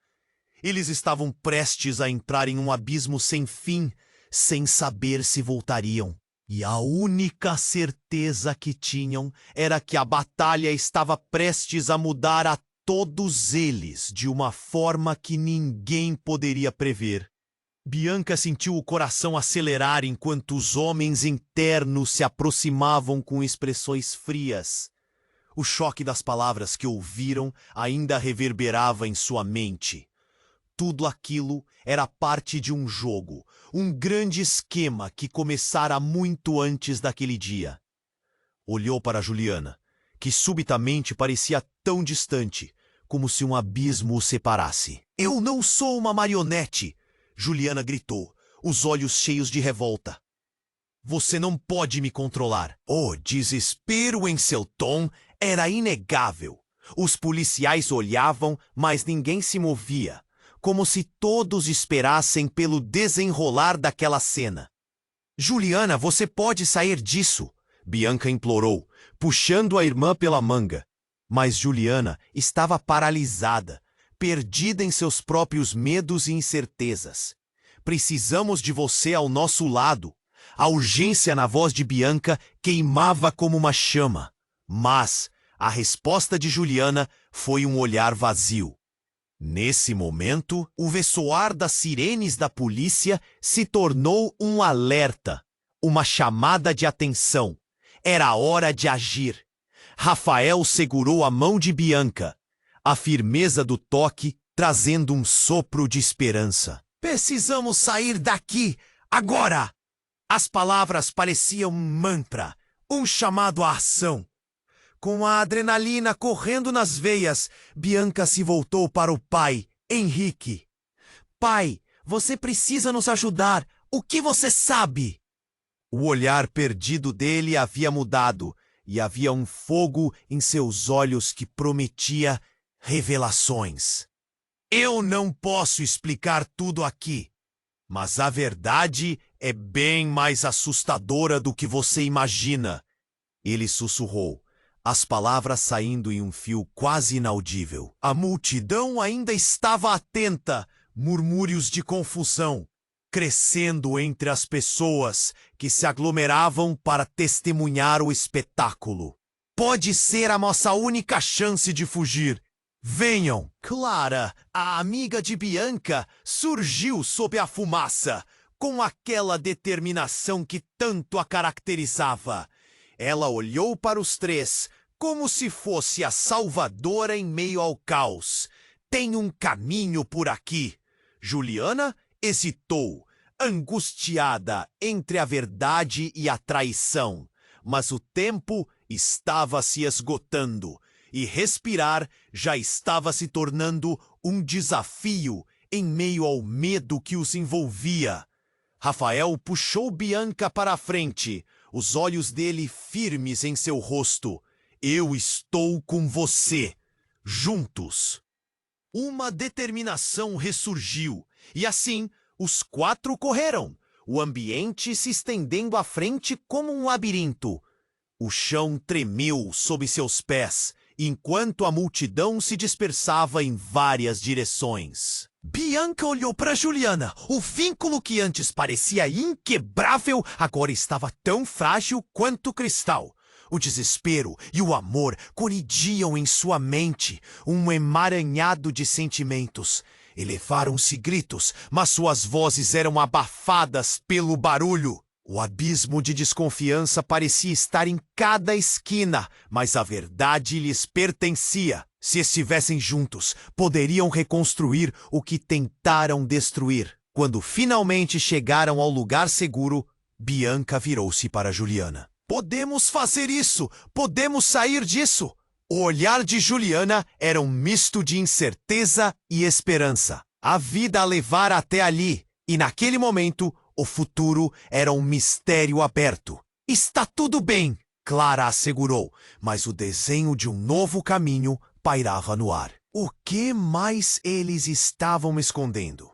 Eles estavam prestes a entrar em um abismo sem fim, sem saber se voltariam. E a única certeza que tinham era que a batalha estava prestes a mudar a todos eles de uma forma que ninguém poderia prever. Bianca sentiu o coração acelerar enquanto os homens internos se aproximavam com expressões frias. O choque das palavras que ouviram ainda reverberava em sua mente. Tudo aquilo era parte de um jogo, um grande esquema que começara muito antes daquele dia. Olhou para Juliana, que subitamente parecia tão distante, como se um abismo o separasse. "Eu não sou uma marionete!" Juliana gritou, os olhos cheios de revolta. "Você não pode me controlar." O desespero em seu tom era inegável. Os policiais olhavam, mas ninguém se movia, como se todos esperassem pelo desenrolar daquela cena. "Juliana, você pode sair disso", Bianca implorou, puxando a irmã pela manga. Mas Juliana estava paralisada, perdida em seus próprios medos e incertezas. "Precisamos de você ao nosso lado." A urgência na voz de Bianca queimava como uma chama. Mas a resposta de Juliana foi um olhar vazio. Nesse momento, o ressoar das sirenes da polícia se tornou um alerta, uma chamada de atenção. Era hora de agir. Rafael segurou a mão de Bianca, a firmeza do toque trazendo um sopro de esperança. "Precisamos sair daqui, agora!" As palavras pareciam um mantra, um chamado à ação. Com a adrenalina correndo nas veias, Bianca se voltou para o pai, Henrique. "Pai, você precisa nos ajudar. O que você sabe?" O olhar perdido dele havia mudado, e havia um fogo em seus olhos que prometia revelações. "Eu não posso explicar tudo aqui, mas a verdade é bem mais assustadora do que você imagina." Ele sussurrou, as palavras saindo em um fio quase inaudível. A multidão ainda estava atenta, murmúrios de confusão, crescendo entre as pessoas que se aglomeravam para testemunhar o espetáculo. "Pode ser a nossa única chance de fugir. Venham!" Clara, a amiga de Bianca, surgiu sob a fumaça, com aquela determinação que tanto a caracterizava. Ela olhou para os três, como se fosse a salvadora em meio ao caos. "Tem um caminho por aqui." Juliana hesitou, angustiada entre a verdade e a traição. Mas o tempo estava se esgotando, e respirar já estava se tornando um desafio em meio ao medo que os envolvia. Rafael puxou Bianca para a frente, os olhos dele firmes em seu rosto. "Eu estou com você. Juntos." Uma determinação ressurgiu, e assim os quatro correram, o ambiente se estendendo à frente como um labirinto. O chão tremeu sob seus pés, enquanto a multidão se dispersava em várias direções. Bianca olhou para Juliana. O vínculo que antes parecia inquebrável agora estava tão frágil quanto cristal. O desespero e o amor colidiam em sua mente, um emaranhado de sentimentos. Elevaram-se gritos, mas suas vozes eram abafadas pelo barulho. O abismo de desconfiança parecia estar em cada esquina, mas a verdade lhes pertencia. Se estivessem juntos, poderiam reconstruir o que tentaram destruir. Quando finalmente chegaram ao lugar seguro, Bianca virou-se para Juliana. "Podemos fazer isso! Podemos sair disso!" O olhar de Juliana era um misto de incerteza e esperança. A vida a levara até ali, e naquele momento, o futuro era um mistério aberto. "Está tudo bem", Clara assegurou, mas o desenho de um novo caminho pairava no ar. O que mais eles estavam escondendo?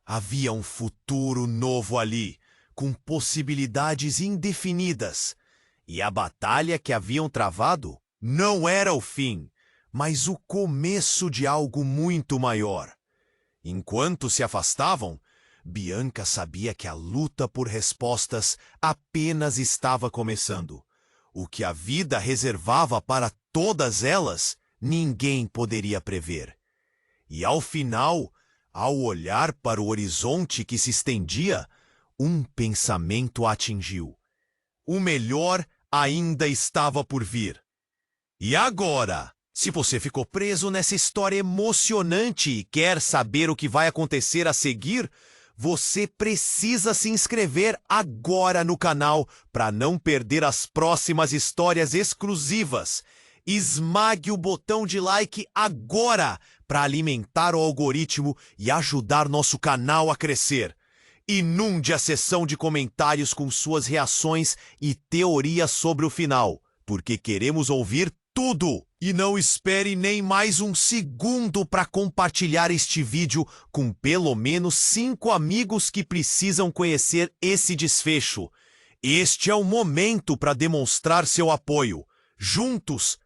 Havia um futuro novo ali, com possibilidades indefinidas. E a batalha que haviam travado não era o fim, mas o começo de algo muito maior. Enquanto se afastavam, Bianca sabia que a luta por respostas apenas estava começando. O que a vida reservava para todas elas, ninguém poderia prever. E ao final, ao olhar para o horizonte que se estendia, um pensamento a atingiu. O melhor ainda estava por vir. E agora? Se você ficou preso nessa história emocionante e quer saber o que vai acontecer a seguir, você precisa se inscrever agora no canal para não perder as próximas histórias exclusivas. Esmague o botão de like agora para alimentar o algoritmo e ajudar nosso canal a crescer. Inunde a seção de comentários com suas reações e teorias sobre o final, porque queremos ouvir tudo! E não espere nem mais um segundo para compartilhar este vídeo com pelo menos 5 amigos que precisam conhecer esse desfecho. Este é o momento para demonstrar seu apoio. Juntos,